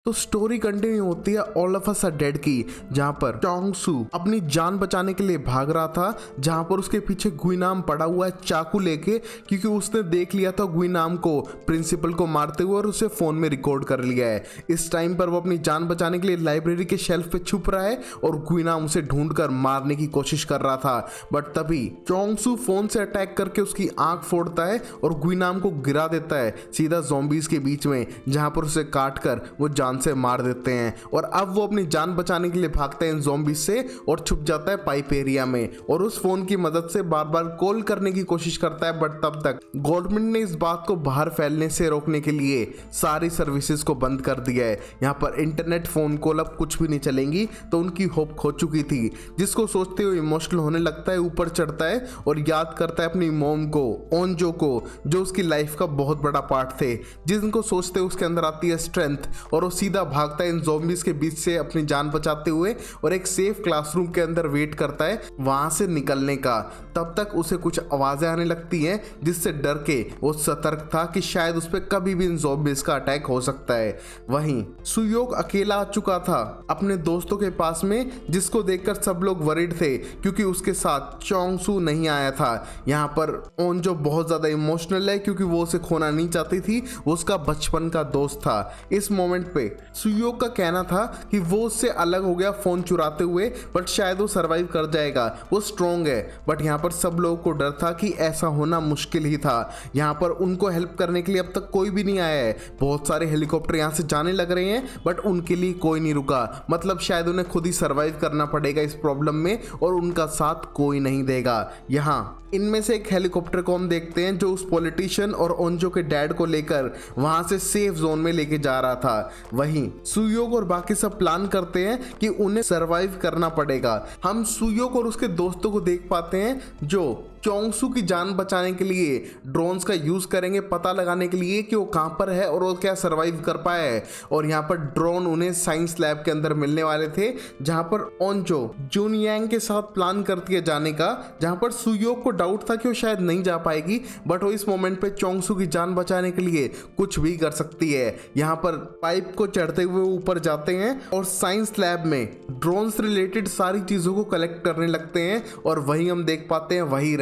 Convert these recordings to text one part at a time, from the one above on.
तो story continue होती है all of us are dead की, जहां पर चोंग सू अपनी जान बचाने के लिए भाग रहा था, जहां पर उसके पीछे गुइनाम पड़ा हुआ है चाकू लेके, क्योंकि उसने देख लिया था गुइनाम को प्रिंसिपल को मारते हुए और उसे फोन में रिकॉर्ड कर लिया है। इस टाइम पर वो अपनी जान बचाने के लिए लाइब्रेरी के शेल्फ पे छुप रहा है और गुइनाम उसे ढूंढकर मारने की कोशिश कर रहा था। बट तभी चोंग सू फोन से अटैक करके उसकी आंख फोड़ता है और गुइनाम को गिरा देता है सीधा ज़ॉम्बीज के बीच में, जहां पर उसे काट कर वो जान से मार देते हैं। और अब वो अपनी जान बचाने के लिए भागता है इन ज़ॉम्बीज से और छुप जाता है पाइप एरिया में और उस फोन की मदद से बार बार कॉल करने की कोशिश करता है। बट तब तक गवर्नमेंट ने इस बात को बाहर फैलने से रोकने के लिए सारी सर्विसेज को बंद कर दिया है। यहाँ पर इंटरनेट, फोन कॉल अब कुछ भी नहीं चलेंगी, तो उनकी होप खो चुकी थी, जिसको सोचते हुए इमोशनल होने लगता है, ऊपर चढ़ता है और याद करता है अपनी मॉम को, ओंजो को, जो उसकी लाइफ का बहुत बड़ा पार्ट थे, जिनको सोचते उसके अंदर आती है स्ट्रेंथ और वो सीधा भागता है इन ज़ॉम्बीज के बीच से अपनी जान बचाते हुए और एक सेफ क्लासरूम के अंदर वेट करता है वहां से निकलने का। तब तक उसे कुछ आवाजें आने लगती हैं, जिससे डर के वो सतर्क था कि शायद उस पर कभी भी इन ज़ॉम्बीज का अटैक हो सकता है। वहीं सुयोग अकेला आ चुका था अपने दोस्तों के पास में, जिसको देखकर सब लोग वरीड थे क्योंकि उसके साथ चोंग सू नहीं आया था। यहाँ पर ओंजो बहुत ज्यादा इमोशनल है क्योंकि वो उसे खोना नहीं चाहती थी, वो उसका बचपन का दोस्त था। इस मोमेंट पे सुयोग का कहना था कि वो उससे अलग हो गया फोन चुराते हुए, बट शायद वो सरवाइव कर जाएगा, वो स्ट्रॉन्ग है। बट यहाँ पर सब लोगों को डर था कि ऐसा होना मुश्किल ही था। यहाँ पर उनको हेल्प करने के लिए अब तक कोई भी नहीं आया है। बहुत सारे हेलीकॉप्टर यहाँ से जाने लग रहे हैं, बट उनके लिए कोई नहीं रुका। मतलब शायद उन्हें खुद ही सरवाइव करना पड़ेगा इस प्रॉब्लम में और उनका साथ कोई नहीं देगा। यहाँ इनमें से एक हेलीकॉप्टर को हम देखते हैं जो उस पॉलिटिशियन और ओंजो के डैड को लेकर वहां से सेफ जोन में लेके जा रहा था। वहीं सुयोग और बाकी सब प्लान करते हैं कि उन्हें सरवाइव करना पड़ेगा। हम सुयोग और उसके दोस्तों को देख पाते हैं जो चोंग सू की जान बचाने के लिए ड्रोन्स का यूज करेंगे, पता लगाने के लिए कि वो कहां पर है और वो क्या सरवाइव कर पाया है। और यहाँ पर ड्रोन उन्हें साइंस लैब के अंदर मिलने वाले थे, जहां पर ओंजो जून यांग के साथ प्लान करती है जाने का, जहां पर सुयोग को डाउट था कि वो शायद नहीं जा पाएगी, बट वो इस मोमेंट पे चोंग सू की जान बचाने के लिए कुछ भी कर सकती है। यहाँ पर पाइप को चढ़ते हुए ऊपर जाते हैं और साइंस लैब में ड्रोन से रिलेटेड सारी चीजों को कलेक्ट करने लगते हैं। और वहीं हम देख पाते हैं वही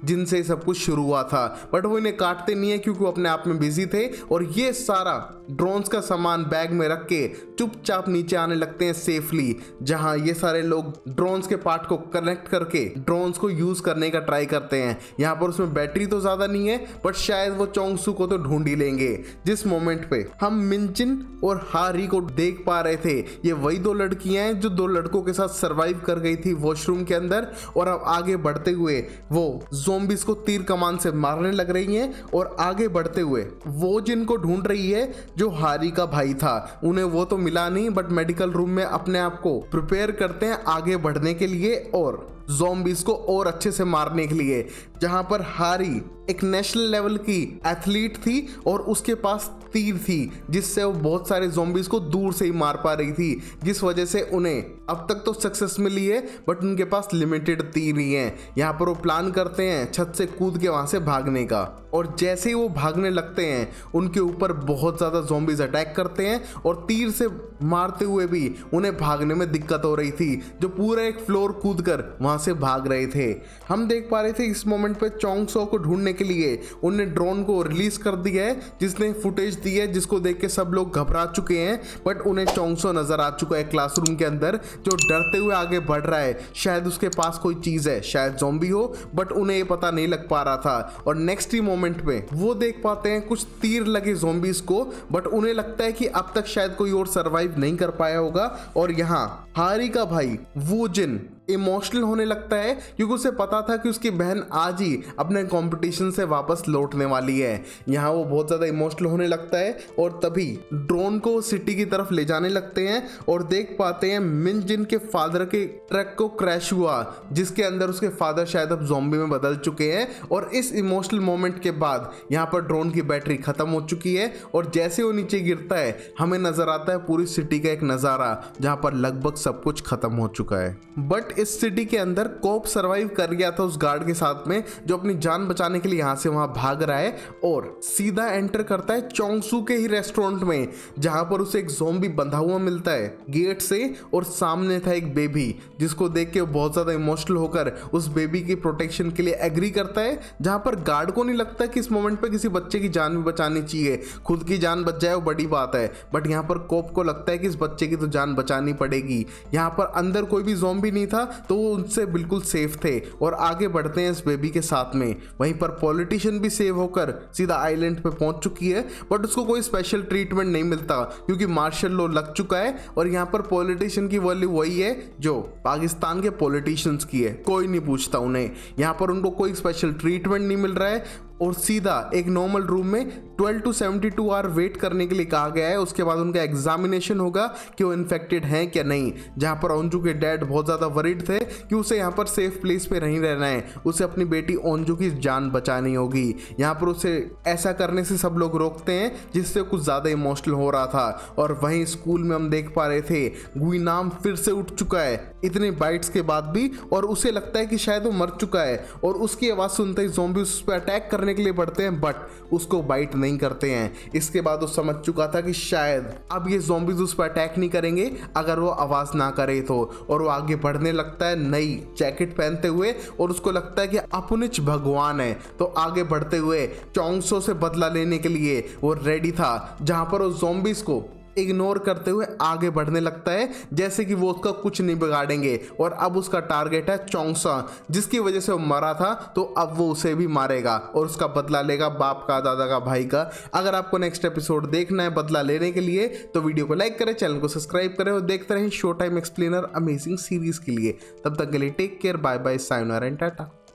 जिनसे सब कुछ शुरू हुआ था, बट वो इन्हें काटते नहीं है क्योंकि वो अपने आप में बिजी थे। और ये सारा ड्रोन्स का सामान बैग में रख के चुपचाप नीचे आने लगते हैं सेफली, जहां ये सारे लोग ड्रोन्स के पार्ट को कनेक्ट करके ड्रोन्स को यूज करने का ट्राई करते हैं। यहाँ पर उसमें बैटरी तो ज्यादा नहीं है, बट शायद वो चोंग सू को तो ढूंढ ही लेंगे। जिस मोमेंट पे हम मिनचिन और हारी को देख पा रहे थे, ये वही दो लड़कियां हैं जो दो लड़कों के साथ सरवाइव कर गई थी वॉशरूम के अंदर, और अब आगे बढ़ते हुए वो ज़ॉम्बीज को तीर कमान से मारने लग रही हैं। और आगे बढ़ते हुए वो जिनको ढूंढ रही है जो हारी का भाई था, उन्हें वो तो मिला नहीं, बट मेडिकल रूम में अपने आप को प्रिपेयर करते हैं आगे बढ़ने के लिए और ज़ॉम्बीज को और अच्छे से मारने के लिए। जहां पर हारी एक नेशनल लेवल की एथलीट थी और उसके पास तीर थी, जिससे वो बहुत सारे ज़ॉम्बीज को दूर से ही मार पा रही थी, जिस वजह से उन्हें अब तक तो सक्सेस मिली है, बट उनके पास लिमिटेड तीर ही हैं। यहाँ पर वो प्लान करते हैं छत से कूद के वहां से भागने का, और जैसे ही वो भागने लगते हैं उनके ऊपर बहुत ज़्यादा ज़ॉम्बीज अटैक करते हैं और तीर से मारते हुए भी उन्हें भागने में दिक्कत हो रही थी, जो पूरा एक फ्लोर कूद कर वहां से भाग रहे थे। हम देख पा रहे थे इस मोमेंट पे चोंग सू को ढूंढने के लिए उन्होंने ड्रोन को रिलीज कर दिया है, जिसने फुटेज दी है, जिसको देख के सब लोग घबरा चुके हैं। बट उन्हें चोंग सू नजर आ चुका है क्लासरूम के अंदर, जो डरते हुए आगे बढ़ रहा है। शायद उसके पास कोई चीज है, शायद ज़ॉम्बी हो, बट उन्हें ये पता नहीं लग पा रहा था। और नेक्स्ट ही मोमेंट पे वो देख पाते हैं कुछ तीर लगे ज़ॉम्बीज को, बट उन्हें लगता है कि अब तक शायद कोई और सरवाइव नहीं कर पाया होगा। और यहाँ हारी का भाई वो जिन इमोशनल होने लगता है क्योंकि उसे पता था कि उसकी बहन आज ही अपने कंपटीशन से वापस लौटने वाली है। यहाँ वो बहुत ज़्यादा इमोशनल होने लगता है और तभी ड्रोन को सिटी की तरफ ले जाने लगते हैं और देख पाते हैं मिन जिन के फादर के ट्रक को क्रैश हुआ, जिसके अंदर उसके फादर शायद अब ज़ॉम्बी में बदल चुके हैं। और इस इमोशनल मोमेंट के बाद यहाँ पर ड्रोन की बैटरी खत्म हो चुकी है और जैसे वो नीचे गिरता है हमें नजर आता है पूरी सिटी का एक नज़ारा जहाँ पर लगभग सब कुछ खत्म हो चुका है। बट बट इस सिटी के अंदर कोप सरवाइव कर गया था उस गार्ड के साथ में जो अपनी जान बचाने के लिए यहाँ से वहां भाग रहा है और सीधा एंटर करता है चोंगसू के ही रेस्टोरेंट में जहां पर उसे एक ज़ॉम्बी बंधा हुआ मिलता है गेट से और सामने था एक बेबी जिसको देख के बहुत ज्यादा इमोशनल होकर उस बेबी की प्रोटेक्शन के लिए एग्री करता है। जहां पर गार्ड को नहीं लगता कि इस मोमेंट पे किसी बच्चे की जान भी बचानी चाहिए, खुद की जान बच जाए वो बड़ी बात है, बट यहाँ पर कोप को लगता है कि इस बच्चे की तो जान बचानी पड़ेगी। यहाँ पर अंदर कोई भी ज़ॉम्बी नहीं था तो वो उनसे बिल्कुल सेफ थे और आगे बढ़ते हैं इस बेबी के साथ में। वहीं पर पॉलिटिशियन भी सेव होकर सीधा आइलैंड पे पहुंच चुकी है बट उसको कोई स्पेशल ट्रीटमेंट नहीं मिलता क्योंकि मार्शल लॉ लग चुका है और यहाँ पर पॉलिटिशियन की वैल्यू वही है जो पाकिस्तान के पॉलिटिशियंस की है, कोई नहीं पूछता उन्हें। यहाँ पर उनको कोई स्पेशल ट्रीटमेंट नहीं मिल रहा है और सीधा एक नॉर्मल रूम में 12 to 72 आवर वेट करने के लिए कहा गया है। उसके बाद उनका एग्जामिनेशन होगा कि वो इन्फेक्टेड हैं क्या नहीं। जहाँ पर ओंजू के डैड बहुत ज़्यादा वरीड थे कि उसे यहाँ पर सेफ प्लेस पे नहीं रहना है, उसे अपनी बेटी ओंजू की जान बचानी होगी। यहाँ पर उसे ऐसा करने से सब लोग रोकते हैं जिससे कुछ ज़्यादा इमोशनल हो रहा था। और वहीं स्कूल में हम देख पा रहे थे गुइनाम फिर से उठ चुका है इतने बाइट्स के बाद भी और उसे लगता है कि शायद वो मर चुका है और उसकी आवाज़ सुनते ही ज़ॉम्बी उस पर अटैक करने के लिए बढ़ते हैं बट उसको बाइट नहीं करते हैं। इसके बाद वो समझ चुका था कि शायद अब ये ज़ॉम्बीज उस पर अटैक नहीं करेंगे अगर वो आवाज़ ना करे तो, और वो आगे बढ़ने लगता है नई जैकेट पहनते हुए और उसको लगता है कि अपुनिच भगवान है। तो आगे बढ़ते हुए चोंगसो से बदला लेने के लिए वो रेडी था जहां पर वो ज़ॉम्बीज को इग्नोर करते हुए आगे बढ़ने लगता है जैसे कि वो उसका कुछ नहीं बिगाड़ेंगे। और अब उसका टारगेट है चोंगसा जिसकी वजह से वो मरा था, तो अब वो उसे भी मारेगा और उसका बदला लेगा बाप का, दादा का, भाई का। अगर आपको नेक्स्ट एपिसोड देखना है बदला लेने के लिए तो वीडियो को लाइक करें, चैनल को सब्सक्राइब करें और देखते रहें show time explainer amazing series के लिए। तब तक के लिए take care, bye bye, sayonara and Tata.